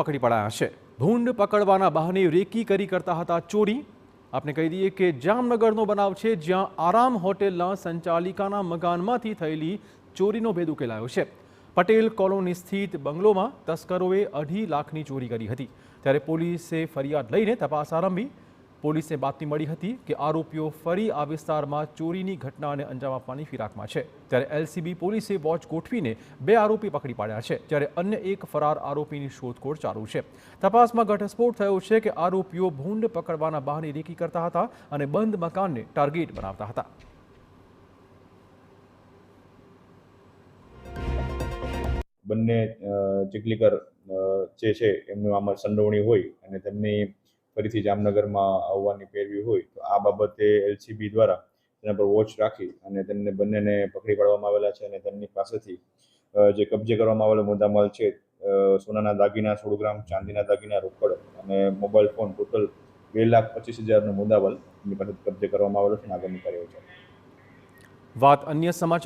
પકડી પડાયા છે। ભૂંડ પકડવાના બહાને રેકી કરી કરતા હતા ચોરી। આપને કહી દઈએ કે જામનગરનો બનાવ છે, જ્યાં આરામ હોટેલના સંચાલિકાના મકાનમાંથી થયેલી ચોરીનો ભેદ ઉકેલાયો છે। પટેલ કોલોની સ્થિત બંગલોમાં તસ્કરોએ 2.5 લાખની ચોરી કરી હતી, ત્યારે પોલીસે ફરિયાદ લઈને તપાસ આરંભી। પોલીસને બાતમી મળી હતી કે આરોપીઓ ફરી આ વિસ્તારમાં ચોરીની ઘટનાને અંજામ આપવાની ફિરાકમાં છે, ત્યારે એલસીબી પોલીસે વોચ ગોઠવીને 2 આરોપી પકડી પાડ્યા છે, જ્યારે અન્ય એક ફરાર આરોપીની શોધખોળ ચાલુ છે। તપાસમાં ઘટસ્ફોટ થયો છે કે આરોપીઓ ભૂંડ પકડવાના બહાને રેકી કરતા હતા અને બંધ મકાનને ટાર્ગેટ બનાવતા હતા। બંને ચીખલીકર જે છે એમનું આમાં સંડોવણી હોય અને તેમની ફરીથી જામનગરમાં આવવાની પેરવી હોય તો આ બાબતે એલસીબી દ્વારા તેના પર વોચ રાખી અને તેમને બંનેને પકડી પાડવામાં આવેલા છે અને તેમની પાસેથી જે કબજે કરવામાં આવેલો મુદ્દામાલ છે, સોનાના દાગીના 16 ગ્રામ, ચાંદીના દાગીના, રોકડ અને મોબાઈલ ફોન ટોટલ 2,25,000નો મુદ્દામાલ એમની પાસે કબજે કરવામાં આવેલો છે અને આગળની કાર્યવાહી ચાલુ છે। વાત અન્ય સમાચાર